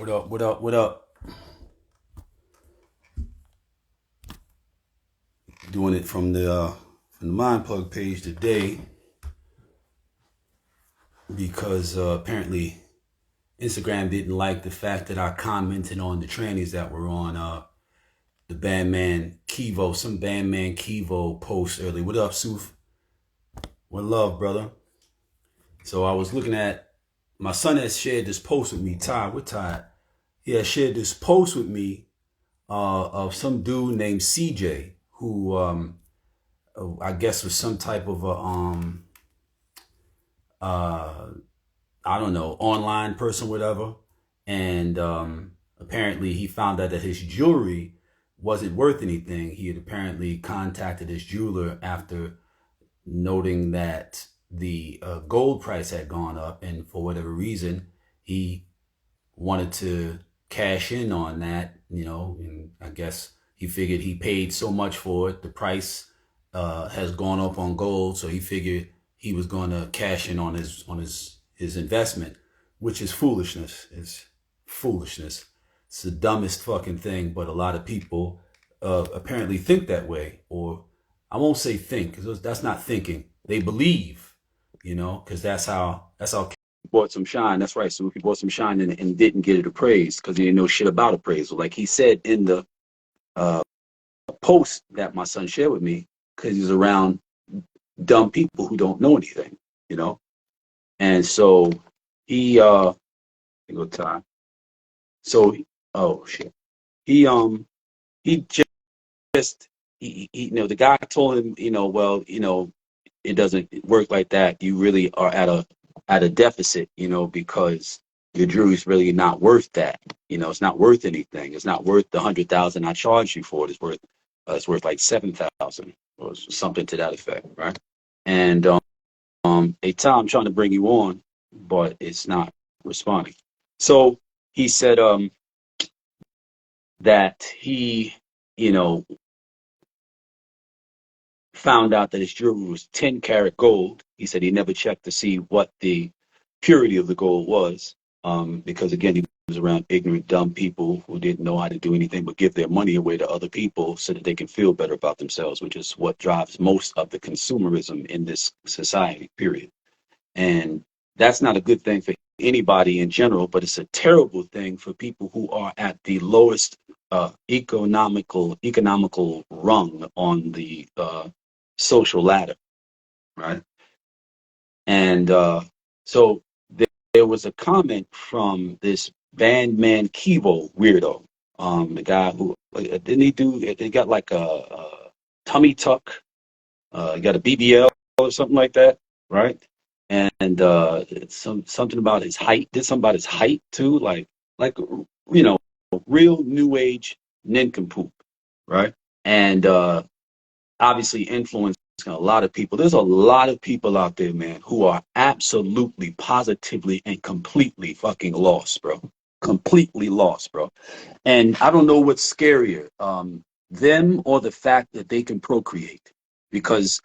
What up? What up? What up? Doing it from the Mind Plug page today because apparently Instagram didn't like the fact that I commented on the trannies that were on the Bandman Kivo, some Bandman Kivo post earlier. What up, Suf? What love, brother? So I was looking at my son has shared this post with me. Ty, what Ty? He has shared this post with me of some dude named CJ who I guess was some type of a uh I don't know, online person, whatever. And apparently he found out that his jewelry wasn't worth anything. He had apparently contacted his jeweler after noting that the gold price had gone up, and for whatever reason he wanted to cash in on that, and I guess he figured he paid so much for it. The price has gone up on gold, so he figured he was going to cash in on his investment, which is foolishness. It's foolishness. It's the dumbest fucking thing, but a lot of people apparently think that way, or I won't say think, because that's not thinking. They believe, because that's how bought some shine. That's right. So if he bought some shine and didn't get it appraised because he didn't know shit about appraisal, like he said in the uh, post that my son shared with me, because he's around dumb people who don't know anything, and so he go time. So oh shit, he he just the guy told him, well, it doesn't work like that. You really are at a deficit, because your jewelry's really not worth that. It's not worth anything. It's not worth the 100,000 I charged you for it. It's worth like 7,000 or something to that effect, right? And hey Tom, I'm trying to bring you on, but it's not responding. So he said that he, found out that his jewelry was 10 karat gold. He said he never checked to see what the purity of the gold was, because again, he was around ignorant, dumb people who didn't know how to do anything but give their money away to other people so that they can feel better about themselves, which is what drives most of the consumerism in this society, period. And that's not a good thing for anybody in general, but it's a terrible thing for people who are at the lowest economical rung on the social ladder, right? And so there was a comment from this Bandman Kivo weirdo, the guy who didn't he do? He got like a tummy tuck, he got a BBL or something like that, right? And it's something about his height. Did something about his height too, like real new age nincompoop, right? And obviously influencing a lot of people. There's a lot of people out there, man, who are absolutely, positively, and completely fucking lost, bro. Completely lost, bro. And I don't know what's scarier, them or the fact that they can procreate. Because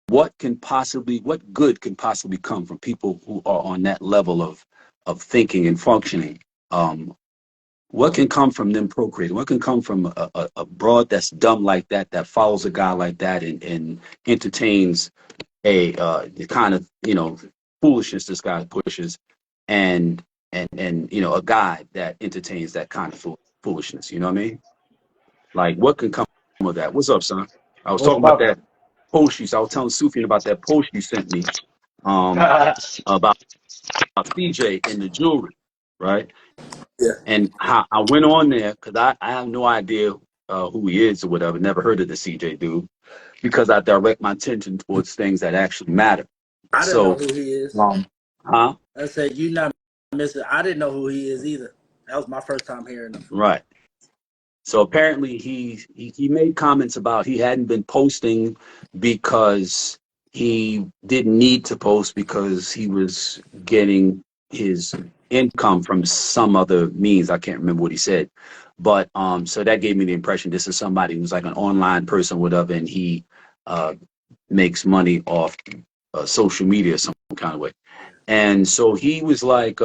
what good can possibly come from people who are on that level of thinking and functioning? What can come from them procreating? What can come from a broad that's dumb like that follows a guy like that and entertains the kind of foolishness this guy pushes, and a guy that entertains that kind of foolishness? You know what I mean? Like, what can come of that? What's up, son? I was What's talking about poppin'? that post I was telling Sufian about that post you sent me, about CJ and the jewelry, right? Yeah. And how I went on there because I have no idea who he is or whatever. Never heard of the CJ dude, because I direct my attention towards things that actually matter. I didn't know So, who he is. um, huh? I said you not missing. I didn't know who he is either. That was my first time hearing him. Right. So apparently he made comments about he hadn't been posting because he didn't need to post because he was getting his income from some other means. I can't remember what he said. But so that gave me the impression this is somebody who's like an online person, whatever, and he uh, makes money off social media some kind of way. And so he was like,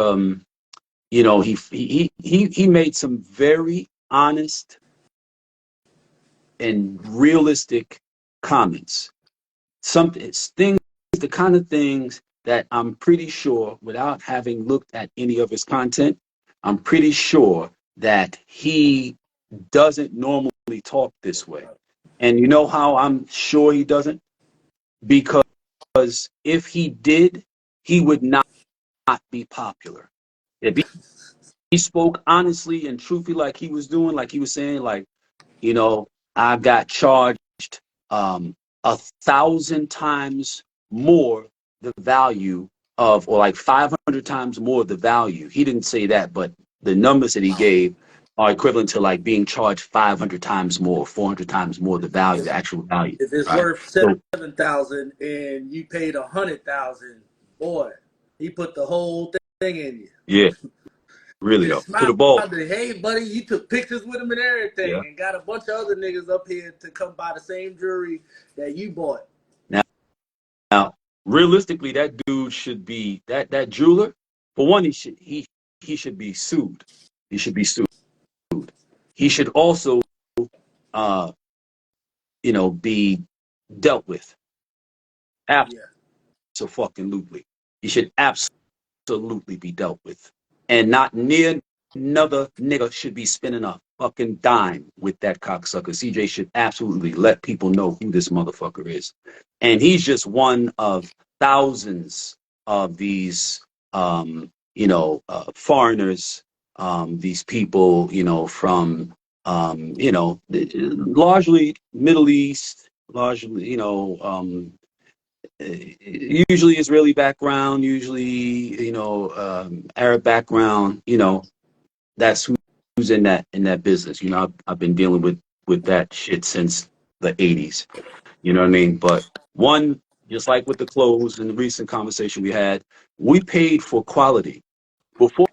you know, he made some very honest and realistic comments. Some things, the kind of things that I'm pretty sure, without having looked at any of his content, I'm pretty sure that he doesn't normally talk this way. And you know how I'm sure he doesn't? Because if he did, he would not be popular. If he spoke honestly and truthfully, like he was doing, like he was saying, like, you know, I got charged um, 1,000 times more the value of, or like 500 times more the value. He didn't say that, but the numbers that he gave are equivalent to like being charged 500 times more, 400 times more the value, If, the actual value, if it's right? worth So 7,000 and you paid 100,000, boy, he put the whole thing in you. yeah, really though, Just to smiled. the ball. Hey, buddy, you took pictures with him and Yeah. everything, and got a bunch of other niggas up here to come buy the same jewelry that you bought. Now, realistically, that dude should be that jeweler. For one, he should be sued. He should be sued. He should also, uh, be dealt with. Yeah. Absolutely, he should absolutely be dealt with, and not near another nigga should be spending a fucking dime with that cocksucker. CJ should absolutely let people know who this motherfucker is, and he's just one of thousands of these, foreigners, these people, from, largely Middle East, largely, usually Israeli background, usually, Arab background, that's who's in that business. I've been dealing with that shit since the 80s. You know what I mean? But one, just like with the clothes in the recent conversation we had, we paid for quality. Before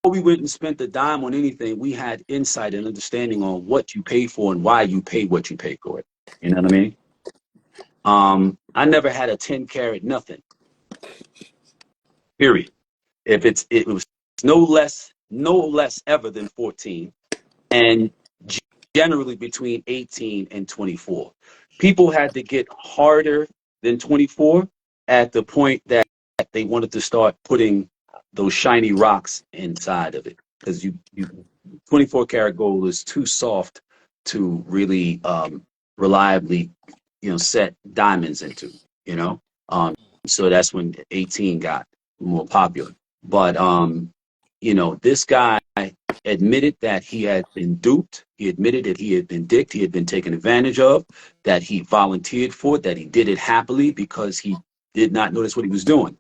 we went and spent a dime on anything, we had insight and understanding on what you pay for and why you pay what you pay for it. You know what I mean? I never had a 10 carat nothing, period. If it was no less ever than 14, and generally between 18 and 24. People had to get harder than 24 at the point that they wanted to start putting those shiny rocks inside of it, because you 24 karat gold is too soft to really reliably set diamonds into, you know um so that's when 18 got more popular. But this guy admitted that he had been duped. He admitted that he had been dicked. He had been taken advantage of, that he volunteered for it, that he did it happily because he did not notice what he was doing.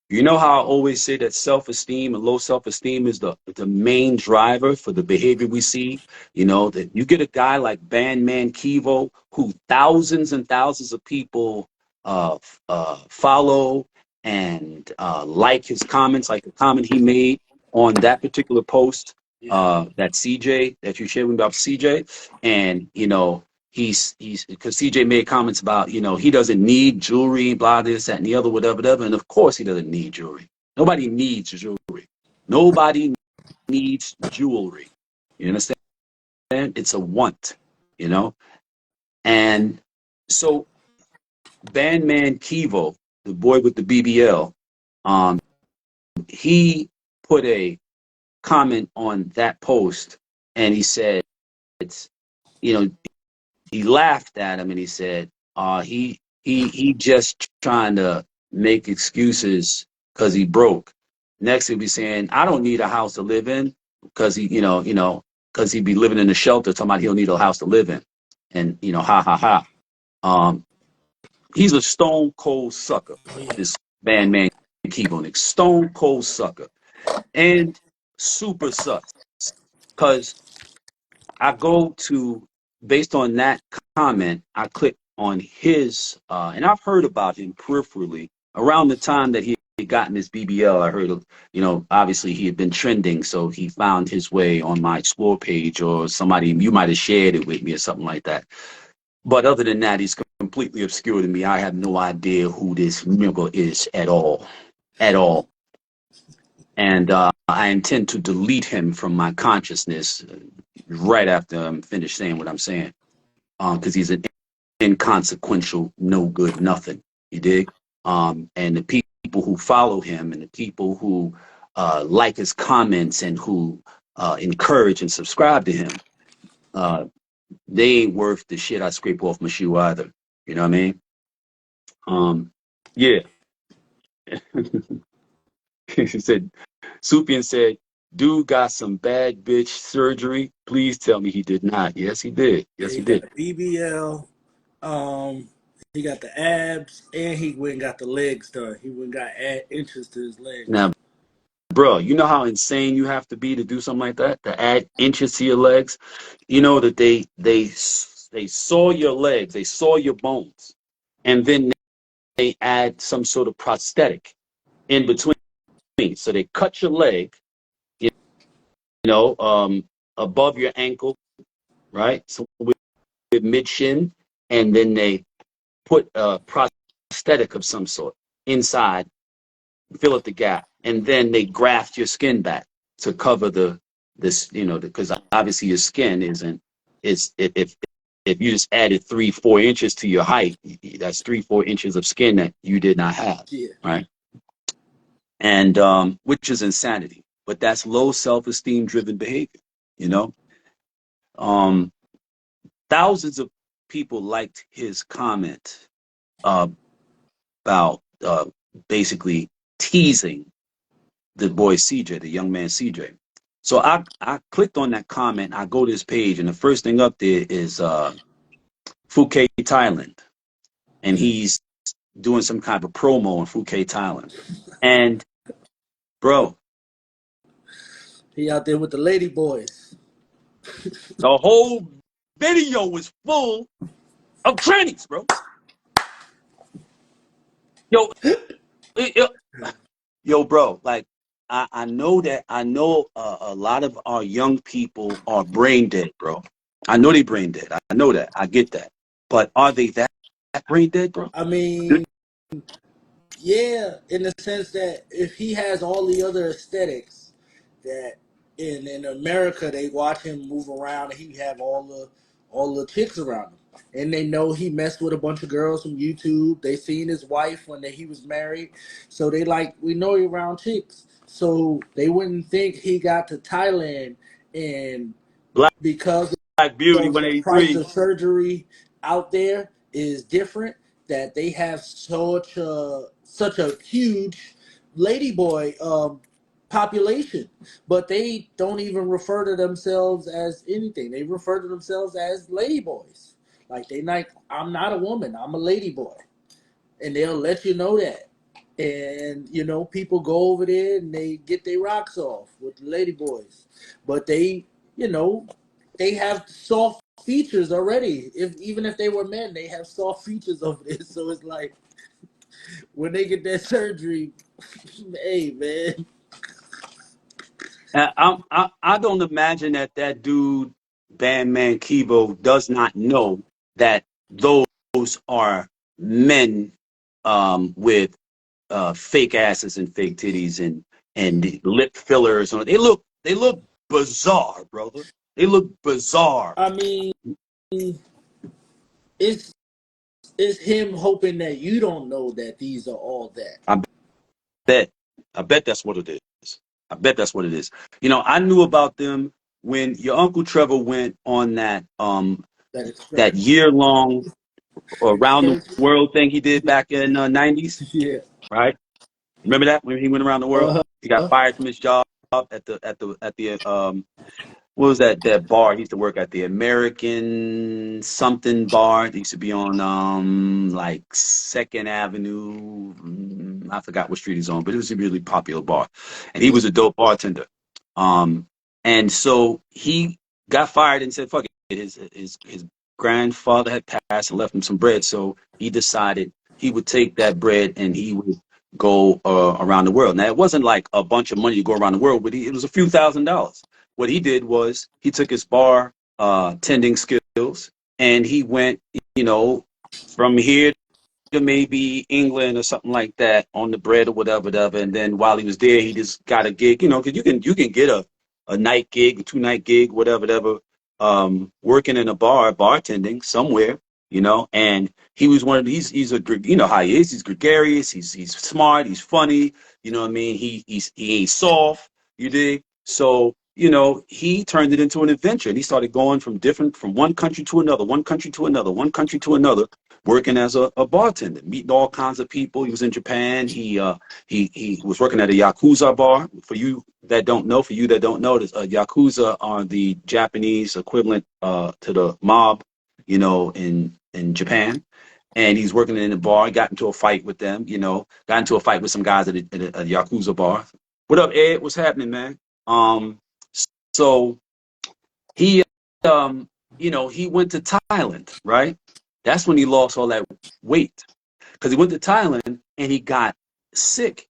You know how I always say that self-esteem and low self-esteem is the main driver for the behavior we see. That you get a guy like Bandman Kivo, who thousands and thousands of people follow and like his comments, like the comment he made on that particular post, Yeah. that CJ, that you shared with me about CJ. And, he's because CJ made comments about, he doesn't need jewelry, blah, this, that, and the other, whatever. And of course he doesn't need jewelry. Nobody needs jewelry. Nobody needs jewelry. You understand? It's a want, you know? And so Bandman Kivo, the boy with the BBL, he put a comment on that post, and he said, you know, he laughed at him and he said, he just trying to make excuses because he broke. Next he'll be saying, I don't need a house to live in, because because he'd be living in a shelter, talking about he'll need a house to live in. And ha ha ha. He's a stone cold sucker. Oh, yeah. This Bandman Keeble, stone cold sucker, and super sus. Because I go to, based on that comment, I click on his, and I've heard about him peripherally around the time that he had gotten his BBL. I heard, obviously he had been trending, so he found his way on my explore page, or somebody, you might have shared it with me or something like that. But other than that, he's completely obscure to me. I have no idea who this nigga is at all. At all. and I intend to delete him from my consciousness right after I'm finished saying what I'm saying, because he's an inconsequential, no good, nothing. You dig? And the people who follow him and the people who like his comments and who encourage and subscribe to him, uh, they ain't worth the shit I scrape off my shoe either. You know what I mean? Yeah. He said, Supian said, dude got some bad bitch surgery. Please tell me he did not. Yes, he did. Yeah, Yes, he he got did. a BBL. He got the abs, and he went and got the legs done. He went and got inches to his legs. Now, bro, you know how insane you have to be to do something like that? To add inches to your legs? You know that they saw your legs, they saw your bones, and then they add some sort of prosthetic in between. So they cut your leg, you know, above your ankle, right? So with mid shin, and then they put a prosthetic of some sort inside, fill up the gap, and then they graft your skin back to cover this, you know, because obviously your skin isn't is if you just added 3-4 inches to your height, that's 3-4 inches of skin that you did not have, Yeah. right? And which is insanity, but that's low self-esteem driven behavior, you know. um Thousands of people liked his comment uh, about basically teasing the boy CJ, the young man CJ. So I clicked on that comment. I go to his page, and the first thing up there is Phuket, Thailand, and he's doing some kind of promo in Phuket, Thailand. And bro, He out there with the lady boys. the whole video was full of trannies, bro. Yo, yo, yo, bro, like I know that a lot of our young people are brain dead, bro. I know they brain dead. I know that. I get that. But are they that brain dead, bro? I mean, yeah, in the sense that if he has all the other aesthetics that in America they watch him move around and he have all the chicks around him. And they know he messed with a bunch of girls from YouTube. They seen his wife when he was married. So they like, we know he around chicks. So they wouldn't think he got to Thailand and Black because Beauty of the price 183. of surgery out there is different, that they have such a huge ladyboy population, but they don't even refer to themselves as anything. They refer to themselves as ladyboys. Like they like, I'm not a woman, I'm a ladyboy, and they'll let you know that. And you know, people go over there and they get their rocks off with the ladyboys, but they, you know, they have soft features already. If even if they were men, they have soft features over there. So it's like when they get that surgery, hey man, I don't imagine that dude, Bandman Kibo, does not know that those are men with fake asses and fake titties and lip fillers. They look bizarre, brother. They look bizarre. I mean, it's it's him hoping that you don't know that these are all that. I bet. I bet that's what it is. I bet that's what it is. You know, I knew about them when your Uncle Trevor went on That that excursion. year long around the Excursion. world thing he did back in '90s, Yeah. right? Remember that when he went around the world? He got Uh-huh. fired from his job at the what was that bar he used to work at, the American something bar. It used to be on like Second Avenue. I forgot what street he's on, but it was a really popular bar, and he Yeah. was a dope bartender. Um, and so he got fired and said, "Fuck it." His grandfather had passed and left him some bread, so he decided he would take that bread and he would go around the world. Now it wasn't like a bunch of money to go around the world, but it was a few $1,000s. What he did was he took his bar tending skills and he went, you know, from here maybe England or something like that on the bread or whatever. And then while he was there, he just got a gig, because you can get a night gig, a 2 night gig, whatever, working in a bar, bartending somewhere, and he was one of these, he's a, how he is, he's gregarious, he's smart, he's funny, you know what I mean? He ain't soft, you dig? So, he turned it into an adventure and he started going from one country to another, one country to another, one country to another, working as a bartender, meeting all kinds of people. He was in Japan. He was working at a Yakuza bar. For you that don't know, Yakuza are the Japanese equivalent to the mob, in Japan. And he's working in a bar. Got into a fight with them. Got into a fight with some guys at a Yakuza bar. What up, Ed? What's happening, man? Um, so he he went to Thailand, right? That's when he lost all that weight because he went to Thailand and he got sick,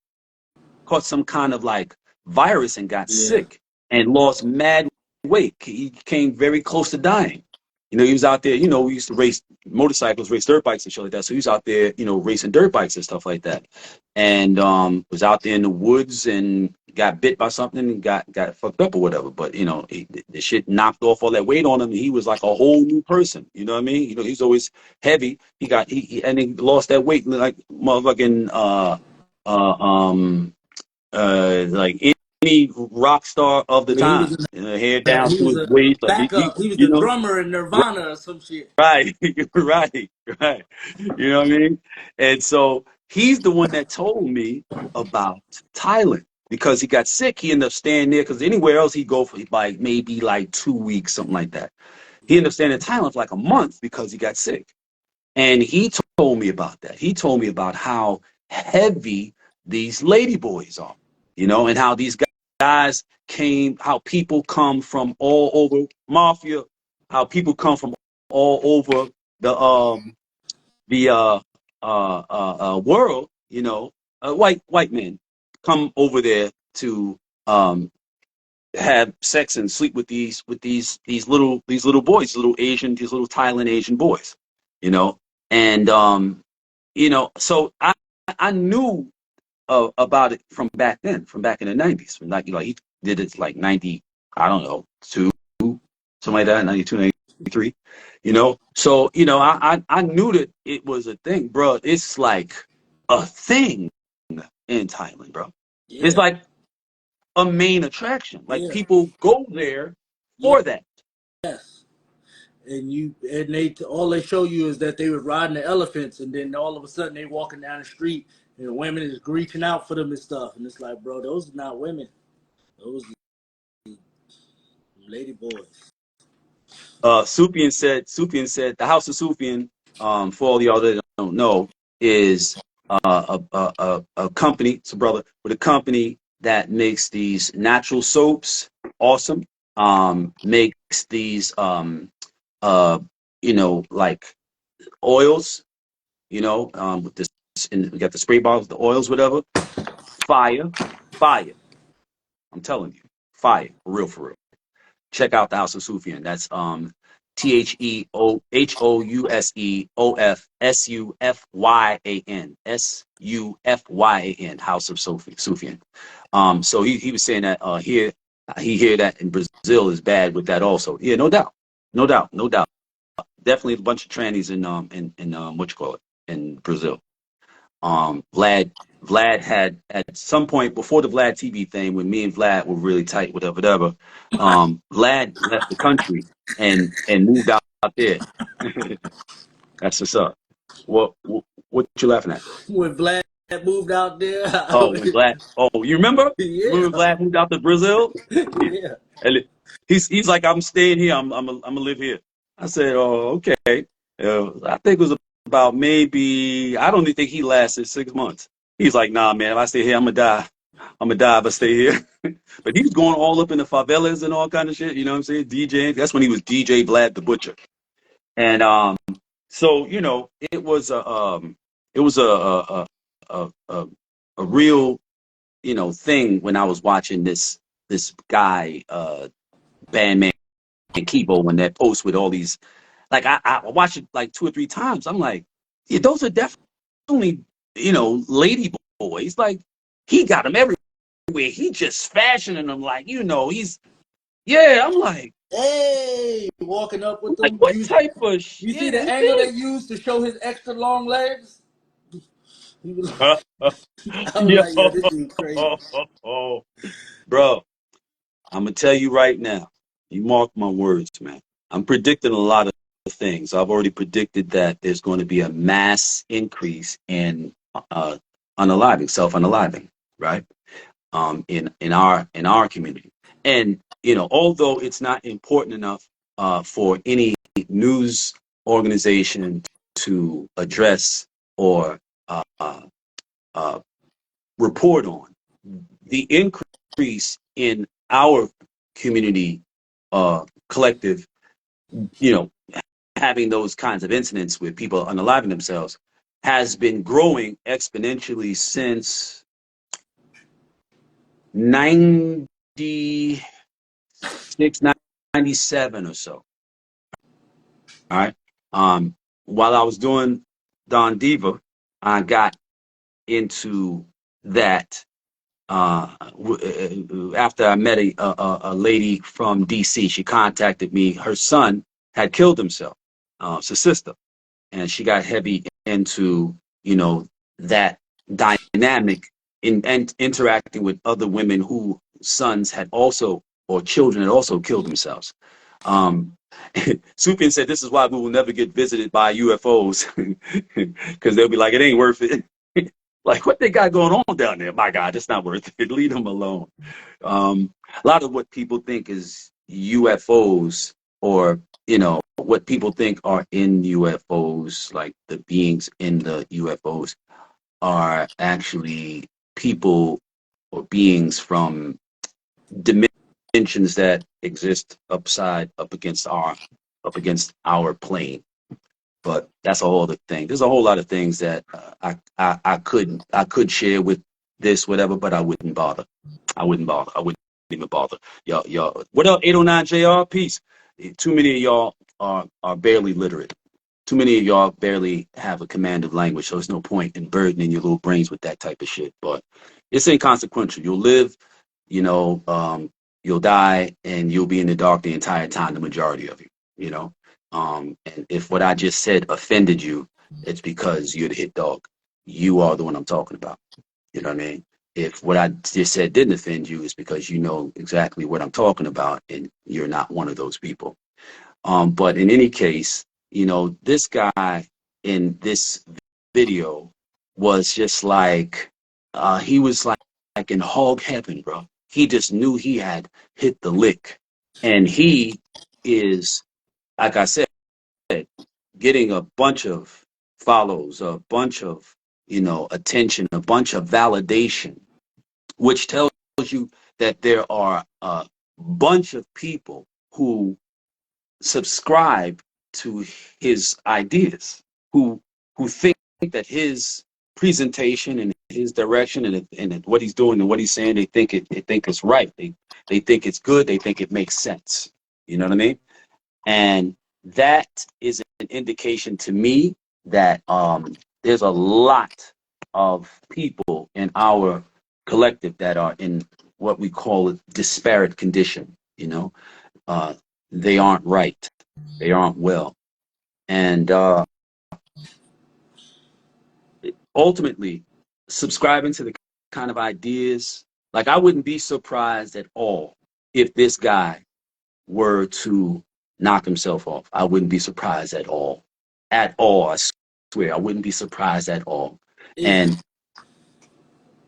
caught some kind of like virus and got Yeah. sick and lost mad weight. He came very close to dying. He was out there, we used to race motorcycles, race dirt bikes and shit like that. So he was out there, racing dirt bikes and stuff like that. And was out there in the woods and got bit by something and got fucked up or whatever. But, the shit knocked off all that weight on him. And he was like a whole new person. You know what I mean? He's always heavy. And he lost that weight like motherfucking, like any rock star of the He time, was hair down he to was his a waist, like backup. He was you the know, drummer in Nirvana or some shit. right, right, right. You know what I mean? And so he's the one that told me about Thailand because he got sick. He ended up staying there because anywhere else he'd go for like maybe like 2 weeks, something like that. He ended up staying in Thailand for like a month because he got sick. And he told me about that. He told me about how heavy these lady boys are, and how these guys how people come from all over mafia, how people come from all over the world, white men come over there to have sex and sleep with these little boys, these little Thailand Asian boys, you know, and so I knew about it from back then, from back in the 90s, from like he did it like 90, I don't know, something like that, 92, 93, so I knew that it was a thing, bro. It's like a thing in Thailand, bro. It's Yeah, like a main attraction. Like yeah, people go there yeah, for that. yes. And they all they show you is that they were riding the elephants, and then all of a sudden they walking down the street, and the women is reaching out for them and stuff, and it's like, bro, those are not women, those are lady boys. Sufian said the House of Sufian, for all y'all that don't know, is a company. It's a brother with a company that makes these natural soaps. Awesome. Makes these like oils. With this, and we got the spray bottles, the oils, whatever. Fire, fire. I'm telling you, fire, for real, for real. Check out the House of Sufyan. That's TheHouseOfSufyan. SUFYAN. House of Sufyan. So he was saying that here he hear that in Brazil is bad with that also. Yeah, no doubt, no doubt, no doubt. Definitely a bunch of trannies in what you call it, in Brazil. Vlad had at some point before the Vlad TV thing, when me and Vlad were really tight, whatever. Vlad left the country and moved out there. That's what's up. What you laughing at? When Vlad moved out there, Oh, when Vlad. Oh, you remember? yeah, Remember Vlad moved out to Brazil? yeah, And he's like, I'm staying here. I'm gonna live here. I said, oh, okay. I think it was about maybe, I don't even think he lasted 6 months. He's like, nah, man, if I stay here, I'm gonna die. I'm gonna die if I stay here. But he was going all up in the favelas and all kind of shit. You know what I'm saying? DJing. That's when he was DJ Vlad the Butcher. And so it was a real thing when I was watching this guy Bandman Kibo when that post with all these, like I watched it like 2 or 3 times. I'm like, yeah, those are definitely only, lady boys. Like, he got them everywhere. He just fashioning them like, yeah. I'm like, Hey, walking up with them. what type of You see shit the is angle they this? used to show his extra long legs? He was, I was Yo, like, yo, this dude crazy. bro, I'm gonna tell you right now. You mark my words, man. I'm predicting a lot of things. I've already predicted that there's going to be a mass increase in unaliving, self-unaliving, right? In our community, and although it's not important enough for any news organization to address or uh, uh, uh, report on the increase in our community collective, you know, having those kinds of incidents with people unaliving themselves has been growing exponentially since 96, 97 or so. All right. While I was doing Don Diva, I got into that after I met a lady from DC. She contacted me. Her son had killed himself. It's a sister, and she got heavy into that dynamic and interacting with other women who sons had also or children had also killed themselves. Um, Supian said this is why we will never get visited by UFOs because they'll be like, it ain't worth it. Like, what they got going on down there? My God, it's not worth it. Leave them alone. A lot of what people think is UFOs, or what people think are in UFOs, like the beings in the UFOs, are actually people or beings from dimensions that exist up against our plane. But that's a whole other thing. There's a whole lot of things that I could share with this whatever, but I wouldn't bother. I wouldn't even bother. Y'all. What up, 809 JR? Peace. Too many of y'all are barely literate. Too many of y'all barely have a command of language, so there's no point in burdening your little brains with that type of shit. But it's inconsequential. You'll live, you know, um, you'll die, and you'll be in the dark the entire time, the majority of you, you know. And if what I just said offended you, it's because you're the hit dog. You are the one I'm talking about. You know what I mean? If what I just said didn't offend you, it's because you know exactly what I'm talking about, and you're not one of those people. But in any case, this guy in this video was just like, he was like in hog heaven, bro. He just knew he had hit the lick. And he is, like I said, getting a bunch of follows, a bunch of, attention, a bunch of validation, which tells you that there are a bunch of people who subscribe to his ideas, who think that his presentation and his direction and what he's doing and what he's saying, they think it's right. They think it's good. They think it makes sense. You know what I mean? And that is an indication to me that there's a lot of people in our collective that are in what we call a disparate condition. Uh, they aren't right. They aren't well. And ultimately, subscribing to the kind of ideas, like, I wouldn't be surprised at all if this guy were to knock himself off. I wouldn't be surprised at all. At all. I swear, I wouldn't be surprised at all. It's, And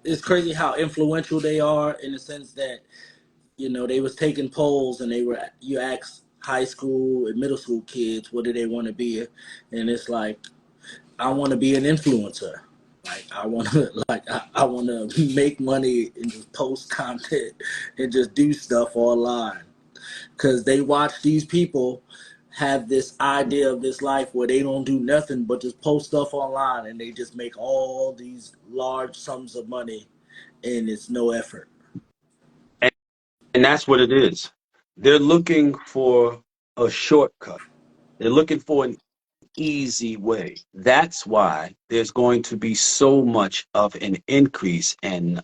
it's crazy how influential they are in the sense that, they was taking polls and you ask high school and middle school kids, what do they want to be? And it's like, I want to be an influencer. Like I want to, I want to make money and just post content and just do stuff online because they watch these people have this idea of this life where they don't do nothing but just post stuff online and they just make all these large sums of money and it's no effort. and, and that's what it is. They're looking for a shortcut. They're looking for an easy way. That's why there's going to be so much of an increase in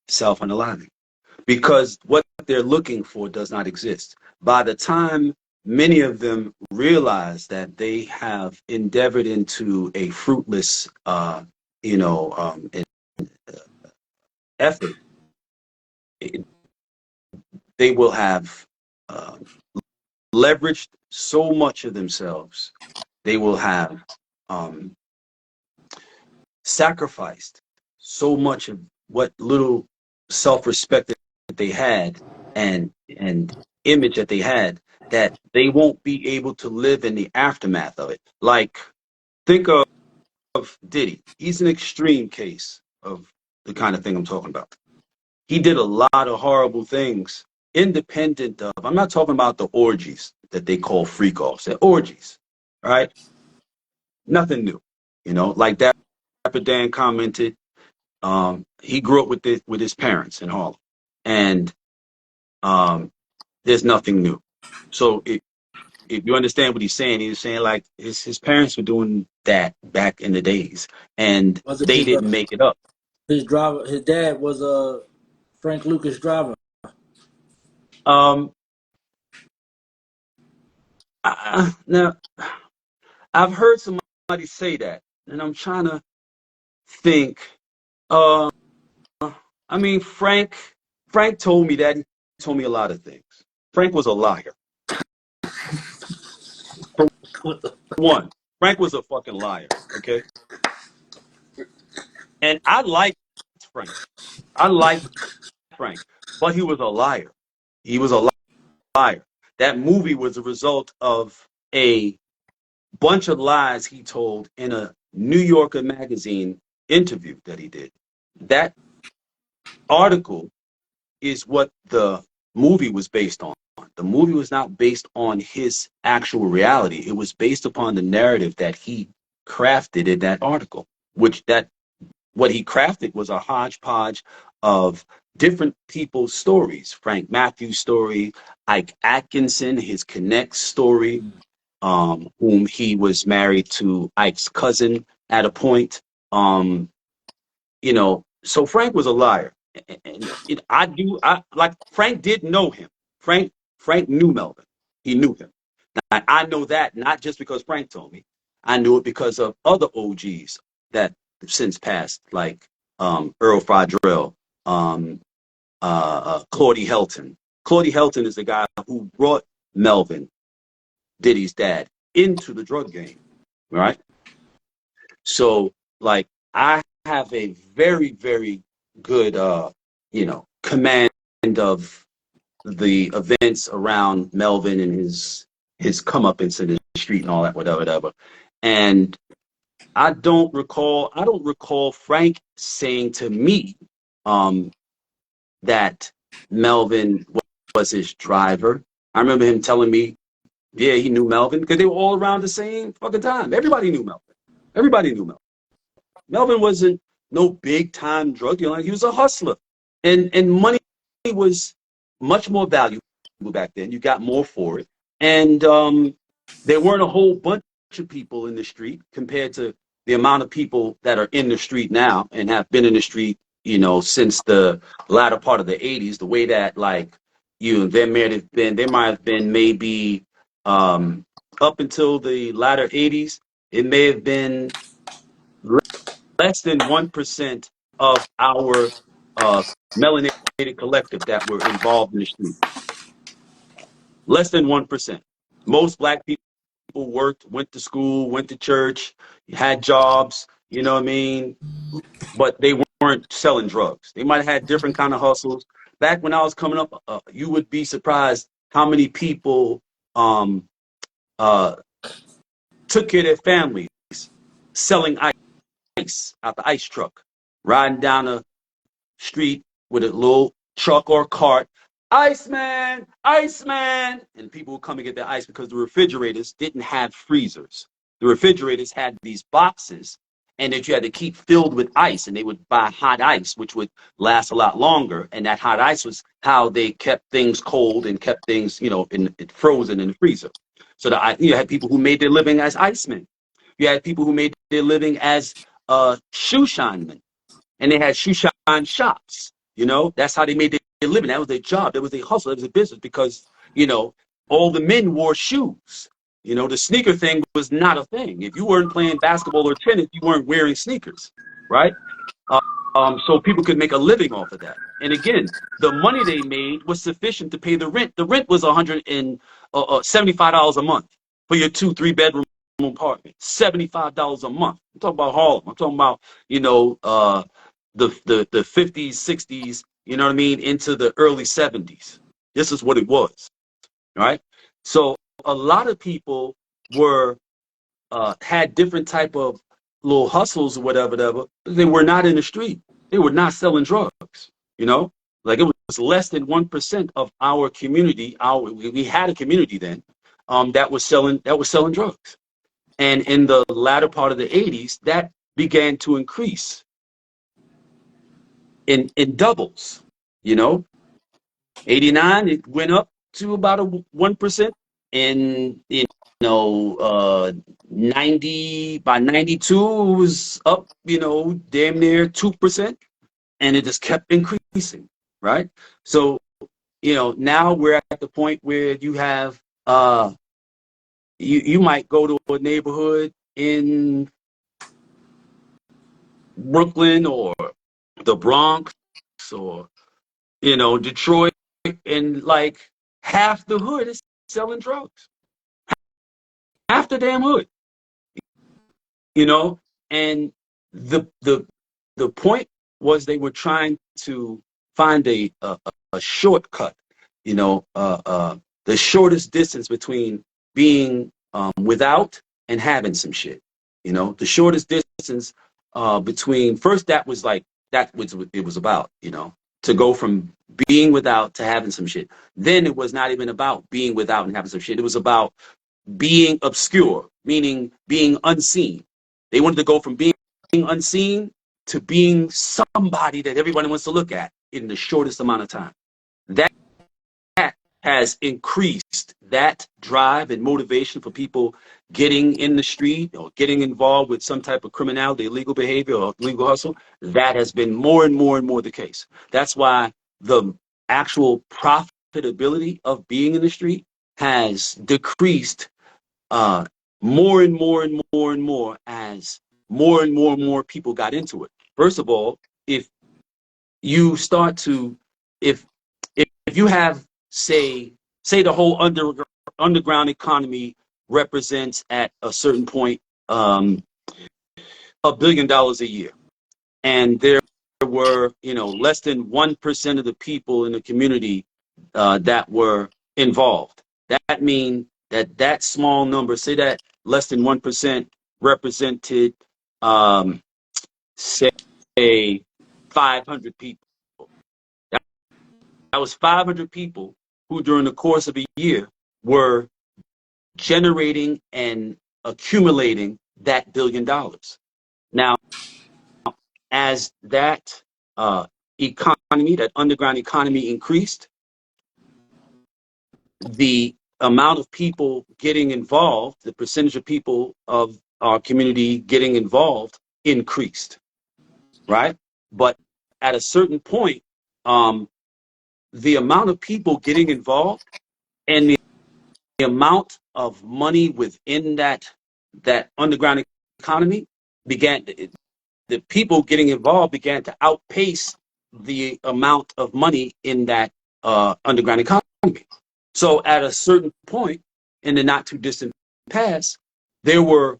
self-unaliving, because what they're looking for does not exist. By the time many of them realize that they have endeavored into a fruitless, effort, it, they will have uh, leveraged so much of themselves. They will have um, sacrificed so much of what little self-respect that they had, and image that they had, that they won't be able to live in the aftermath of it. Like, think of Diddy. He's an extreme case of the kind of thing I'm talking about. He did a lot of horrible things independent of, I'm not talking about the orgies that they call freak offs. They're orgies, right? Nothing new. Like that Dapper Dan commented, he grew up with his parents in Harlem, and um, there's nothing new. So if you understand what he's saying like his parents were doing that back in the days, and Was it they didn't make it up. his driver? His dad was Frank Lucas driver. Um, Now I've heard somebody say that, and I'm trying to think. Uh, I mean, Frank told me that. He told me a lot of things. Frank was a liar. For one, Frank was a fucking liar. Okay, and I liked Frank. I liked Frank, but he was a liar. He was a liar. That movie was a result of a bunch of lies he told in a New Yorker magazine interview that he did. That article is what the movie was based on. The movie was not based on his actual reality. It was based upon the narrative that he crafted in that article, which that what he crafted was a hodgepodge of different people's stories. Frank Matthews' story, Ike Atkinson, his Connect story, whom he was married to Ike's cousin at a point. Um, so Frank was a liar. And I like Frank did know him. Frank knew Melvin. He knew him. I know that not just because Frank told me. I knew it because of other OGs that have since passed, like Earl Fodrell, um, Claudie Helton. Claudie Helton is the guy who brought Melvin, Diddy's dad, into the drug game, right? So, like, I have a very, very good, command of the events around Melvin and his comeuppance in the street and all that, whatever, whatever. And I don't recall Frank saying to me that Melvin was his driver. I remember him telling me, yeah, he knew Melvin because they were all around the same fucking time. Everybody knew Melvin. Everybody knew Melvin. Melvin wasn't no big time drug dealer. He was a hustler, and money was much more valuable back then. You got more for it, and there weren't a whole bunch of people in the street compared to the amount of people that are in the street now and have been in the street, since the latter part of the '80s. The way that there might have been maybe up until the latter '80s, it may have been less than 1% of our uh, melanated collective that were involved in the street. Less than 1%. Most black people worked, went to school, went to church, had jobs, you know what I mean? But they weren't selling drugs. They might have had different kind of hustles. Back when I was coming up, you would be surprised how many people um, uh, took care of their families selling ice out the ice truck, riding down a street with a little truck or cart. Iceman, Iceman. And people would come and get their ice because the refrigerators didn't have freezers. The refrigerators had these boxes and that you had to keep filled with ice, and they would buy hot ice, which would last a lot longer. And that hot ice was how they kept things cold and kept things, frozen in the freezer. So you had people who made their living as icemen. You had people who made their living as shoe shinemen, and they had shoe shine shops. You know, that's how they made their living. That was their job. That was their hustle. That was their business because, you know, all the men wore shoes. You know, the sneaker thing was not a thing. If you weren't playing basketball or tennis, you weren't wearing sneakers, right? So people could make a living off of that. And again, the money they made was sufficient to pay the rent. The rent was $175 a month for your 2-3 bedroom apartment. $75 a month. I'm talking about Harlem. I'm talking about, you know, the 50s, 60s, you know what I mean, into the early 70s. This is what it was, right? So a lot of people were had different type of little hustles or whatever. But they were not in the street. They were not selling drugs. You know, like it was less than 1% of our community. We had a community then that was selling drugs. And in the latter part of the 80s, that began to increase in doubles. You know, 89 it went up to about a 1%, and you know 90 by 92 it was up, you know, damn near 2%, and it just kept increasing, right? So, you know, now we're at the point where you have you might go to a neighborhood in Brooklyn or the Bronx or, you know, Detroit, and like half the hood is selling drugs. Half the damn hood, you know. And the point was they were trying to find a shortcut, you know, the shortest distance between being without and having some shit. You know, the shortest distance between first that was like that was what it was about, you know, to go from being without to having some shit. Then it was not even about being without and having some shit. It was about being obscure, meaning being unseen. They wanted to go from being unseen to being somebody that everybody wants to look at in the shortest amount of time. That has increased that drive and motivation for people getting in the street or getting involved with some type of criminality, illegal behavior, or legal hustle. That has been more and more and more the case. That's why the actual profitability of being in the street has decreased uh, more and more and more and more as more and more and more people got into it. First of all, if you start to, if if you have, say the whole underground economy represents at a certain point $1 billion a year, and there were, you know, less than 1% of the people in the community that were involved. That means that small number, say that less than 1% represented, um, say 500 people. That, that was 500 people who during the course of a year were generating and accumulating that $1 billion. Now, as that economy, that underground economy increased, the amount of people getting involved, the percentage of people of our community getting involved increased, right? But at a certain point, the amount of people getting involved and the amount of money within that underground economy began, the people getting involved began to outpace the amount of money in that underground economy. So at a certain point in the not too distant past, there were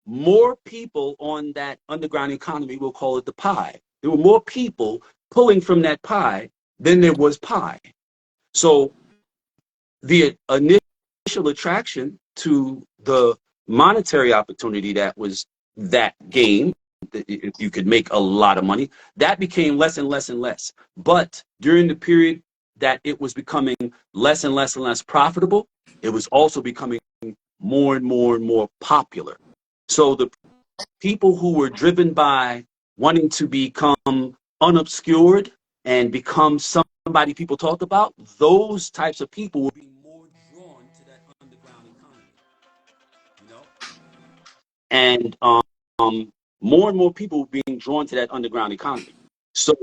more people on that underground economy, we'll call it the pie. There were more people pulling from that pie than there was pie. So the initial attraction to the monetary opportunity that was that game, if you could make a lot of money, that became less and less and less. But during the period that it was becoming less and less and less profitable, it was also becoming more and more and more popular. So the people who were driven by wanting to become unobscured and become somebody people talked about, those types of people will be more drawn to that underground economy. and more and more people were being drawn to that underground economy. So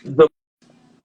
the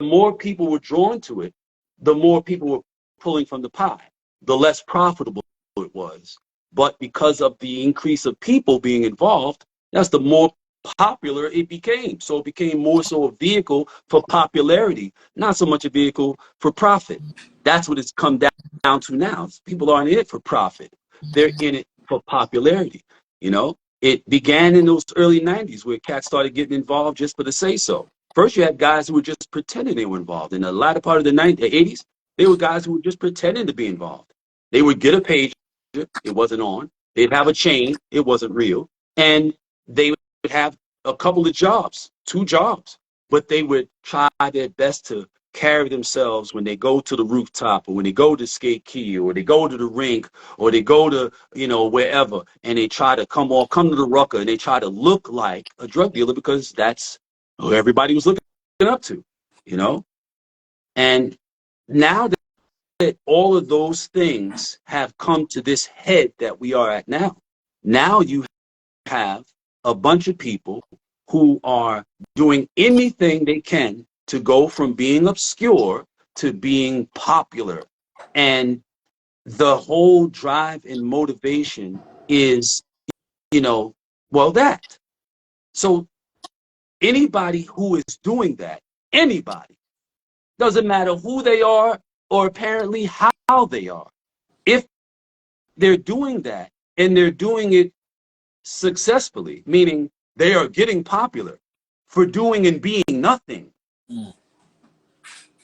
more people were drawn to it, the more people were pulling from the pie, the less profitable it was. But because of the increase of people being involved, that's the more popular it became. So it became more so a vehicle for popularity, not so much a vehicle for profit. That's what it's come down to now. People aren't in it for profit. They're in it for popularity. You know, it began in those early 90s where cats started getting involved just for the say so. First, you had guys who were just pretending they were involved. In the latter part of the 80s, they were guys who were just pretending to be involved. They would get a pager, it wasn't on. They'd have a chain, it wasn't real. And they would have a couple of jobs, 2 jobs, but they would try their best to carry themselves when they go to the rooftop or when they go to Skate Key or they go to the rink or they go to, you know, wherever, and they try to come to the rucker and they try to look like a drug dealer because that's who everybody was looking up to, you know? And now that all of those things have come to this head that we are at now you have a bunch of people who are doing anything they can to go from being obscure to being popular. And the whole drive and motivation is, you know, well, that. So anybody who is doing that, anybody, doesn't matter who they are or apparently how they are, if they're doing that and they're doing it successfully, meaning they are getting popular for doing and being nothing,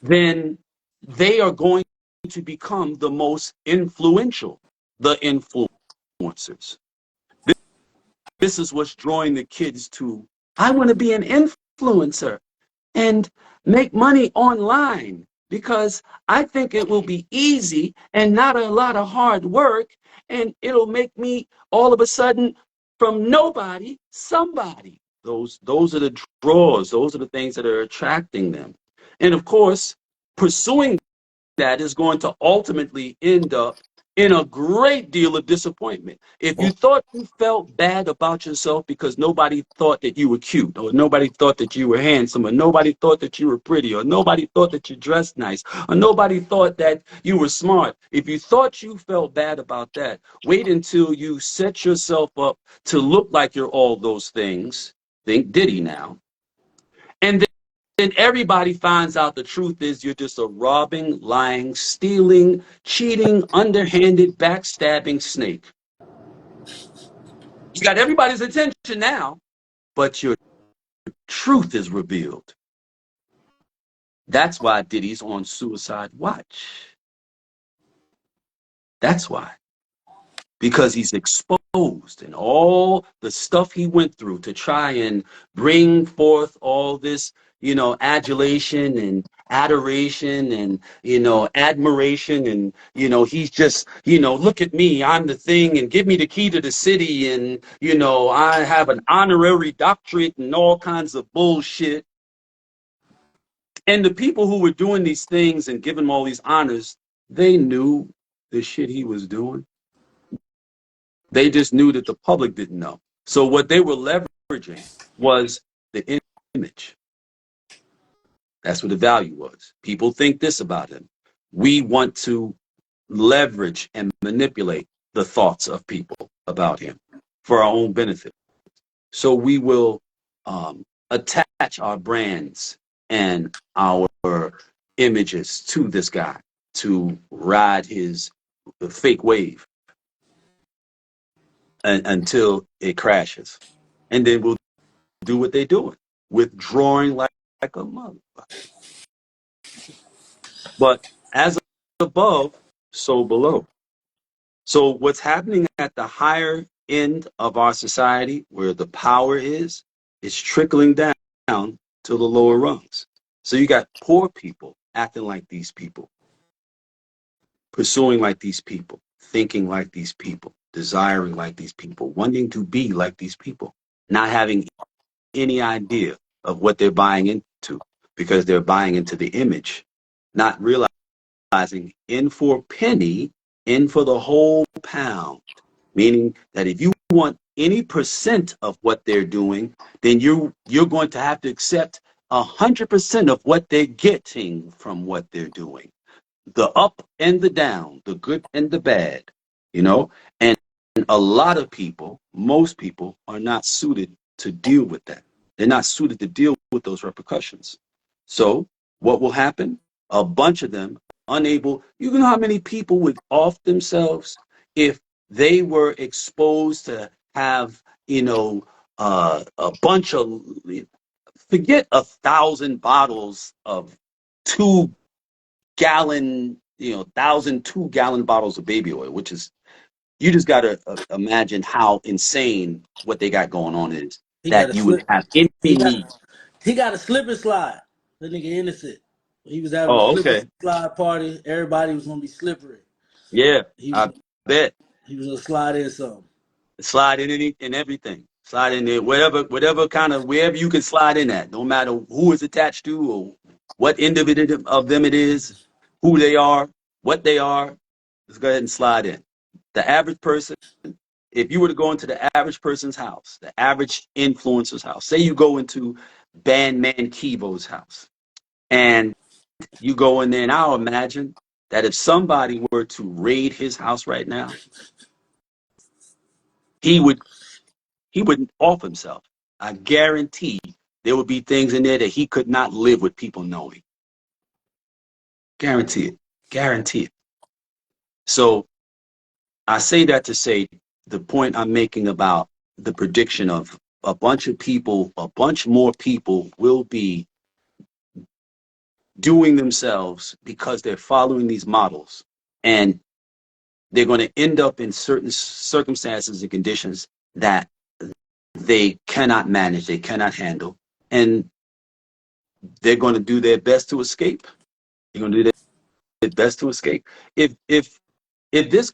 then they are going to become the most influential, the influencers. This is what's drawing the kids to, I want to be an influencer and make money online because I think it will be easy and not a lot of hard work, and it'll make me all of a sudden from nobody somebody. Those are the draws. Those are the things that are attracting them. And of course, pursuing that is going to ultimately end up in a great deal of disappointment. If you thought you felt bad about yourself because nobody thought that you were cute, or nobody thought that you were handsome, or nobody thought that you were pretty, or nobody thought that you dressed nice, or nobody thought that you were smart, if you thought you felt bad about that, wait until you set yourself up to look like you're all those things. Think Diddy now. And then everybody finds out the truth is you're just a robbing, lying, stealing, cheating, underhanded, backstabbing snake. You got everybody's attention now, but your truth is revealed. That's why Diddy's on suicide watch. That's why. Because he's exposed and all the stuff he went through to try and bring forth all this, you know, adulation and adoration and, you know, admiration. And, you know, he's just, you know, look at me, I'm the thing, and give me the key to the city. And, you know, I have an honorary doctorate and all kinds of bullshit. And the people who were doing these things and giving him all these honors, they knew the shit he was doing. They just knew that the public didn't know. So what they were leveraging was the image. That's what the value was. People think this about him. We want to leverage and manipulate the thoughts of people about him for our own benefit. So we will attach our brands and our images to this guy to ride his fake wave until it crashes. And then we'll do what they're doing, withdrawing like a motherfucker. But as above, so below. So what's happening at the higher end of our society, where the power is trickling down to the lower rungs. So you got poor people acting like these people, pursuing like these people, thinking like these people, desiring like these people, wanting to be like these people, not having any idea of what they're buying into because they're buying into the image, not realizing in for a penny, in for the whole pound. meaning that if you want any percent of what they're doing, then you're going to have to accept 100% of what they're getting from what they're doing, the up and the down, the good and the bad, you know? And a lot of people, most people, are not suited to deal with that. They're not suited to deal with those repercussions. So, what will happen? A bunch of them unable, you know how many people would off themselves if they were exposed to have, a bunch of, forget 1,000 bottles of 2 gallon, 1,000 2 gallon bottles of baby oil, which is, you just got to imagine how insane what they got going on is, He got that a you would slip. have any He got need. he got a slip and slide. That nigga innocent. He was having a Oh, slip and okay. slide party. Everybody was gonna be slippery. Yeah, He was I bet. he was gonna slide in something. Slide in any and everything. Slide in there, whatever kind of, wherever you can slide in at, no matter who is attached to or what individual of them it is, who they are, what they are. Let's go ahead and slide in. The average person, if you were to go into the average person's house, the average influencer's house, say you go into Bandman Kivo's house, and you go in there, and I'll imagine that if somebody were to raid his house right now, he would he wouldn't off himself. I guarantee there would be things in there that he could not live with people knowing. Guarantee it. Guarantee it. So I say that to say the point I'm making about the prediction of a bunch of people, a bunch more people will be doing themselves because they're following these models. And they're going to end up in certain circumstances and conditions that they cannot manage, they cannot handle. And they're going to do their best to escape. They're going to do their best to escape. If this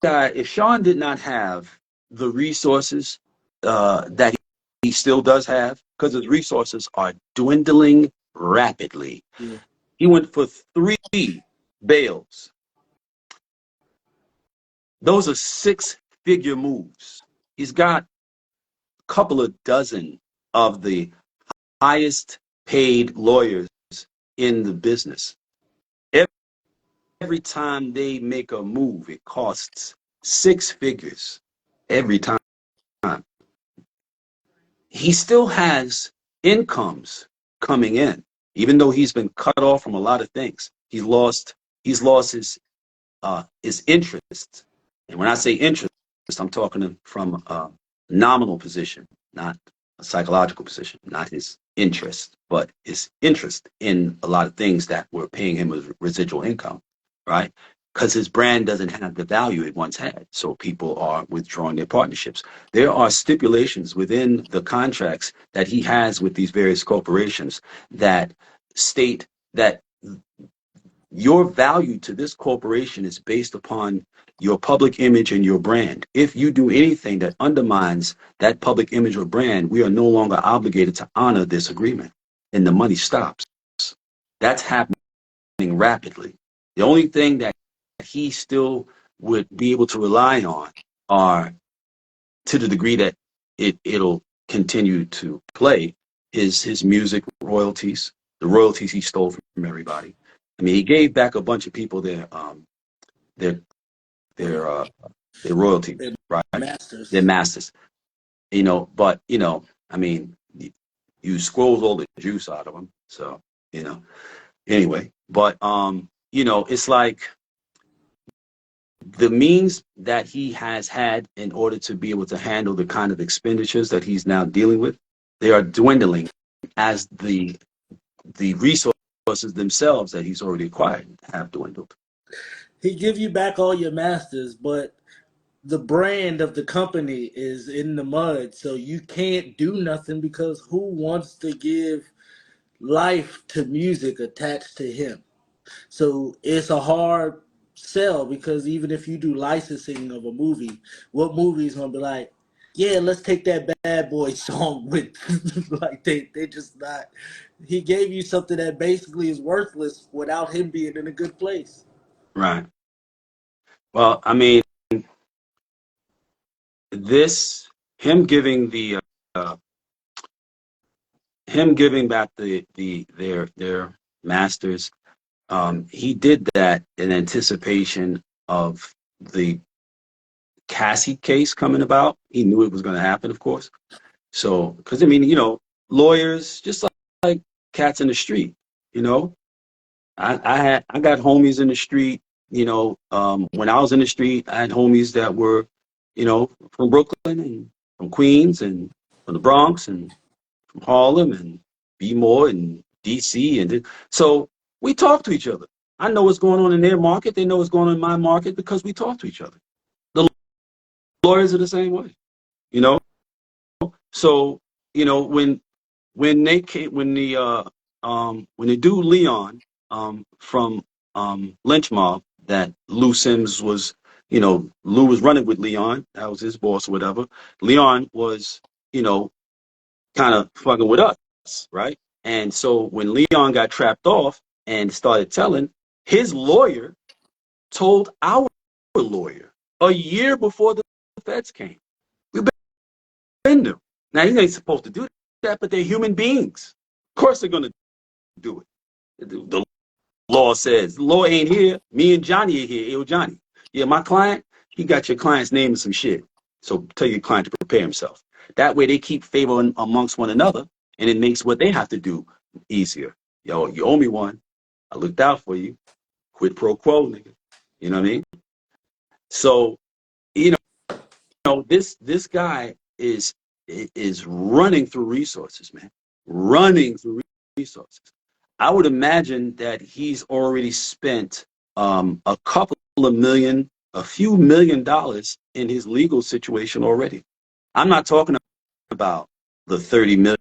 guy, if Sean did not have the resources that he still does have, because his resources are dwindling rapidly. Yeah. He went for 3 bails. Those are 6-figure moves. He's got a couple of dozen of the highest paid lawyers in the business. Every time they make a move, it costs 6 figures every time. He still has incomes coming in, even though he's been cut off from a lot of things. He's lost his interest. And when I say interest, I'm talking from a nominal position, not a psychological position, not his interest, but his interest in a lot of things that were paying him a residual income, right? Because his brand doesn't have the value it once had. So people are withdrawing their partnerships. There are stipulations within the contracts that he has with these various corporations that state that your value to this corporation is based upon your public image and your brand. If you do anything that undermines that public image or brand, we are no longer obligated to honor this agreement, and the money stops. That's happening rapidly. The only thing that he still would be able to rely on are, to the degree that it'll continue to play, his music royalties, the royalties he stole from everybody. I mean, he gave back a bunch of people their their uh, their royalties, They're right? Their masters. masters, But I mean, you squoze all the juice out of them. So you know, anyway. But it's like the means that he has had in order to be able to handle the kind of expenditures that he's now dealing with, they are dwindling as the resources themselves that he's already acquired have dwindled. He give you back all your masters, but the brand of the company is in the mud, so you can't do nothing because who wants to give life to music attached to him? So it's a hard sell because even if you do licensing of a movie, what movie is gonna be like, yeah, let's take that bad boy song with like they just not he gave you something that basically is worthless without him being in a good place. Right. Well, I mean, this him giving the uh, him giving back their masters. He did that in anticipation of the Cassie case coming about. He knew it was going to happen, of course. So, because I mean, lawyers just like cats in the street. You know, I got homies in the street. When I was in the street, I had homies that were, from Brooklyn and from Queens and from the Bronx and from Harlem and B-more and DC, and so we talk to each other. I know what's going on in their market. They know what's going on in my market because we talk to each other. The lawyers are the same way, you know. So when they came when the dude Leon from Lynch Mob, that Lou Sims was, Lou was running with Leon, that was his boss or whatever. Leon was, you know kind of fucking with us, right? And so when Leon got trapped off and started telling, his lawyer told our lawyer a year before the feds came. We've been there. Now, you ain't supposed to do that, but they're human beings. Of course they're going to do it. The law says, the law ain't here. Me and Johnny are here. Yo, Johnny. Yeah, my client, he got your client's name and some shit. So tell your client to prepare himself. That way they keep favor amongst one another, and it makes what they have to do easier. Yo, you owe me one. I looked out for you. Quid pro quo, nigga. You know what I mean? So, you this guy is running through resources, man. Running through resources. I would imagine that he's already spent a couple of million, a few $1,000,000 in his legal situation already. I'm not talking about the 30 million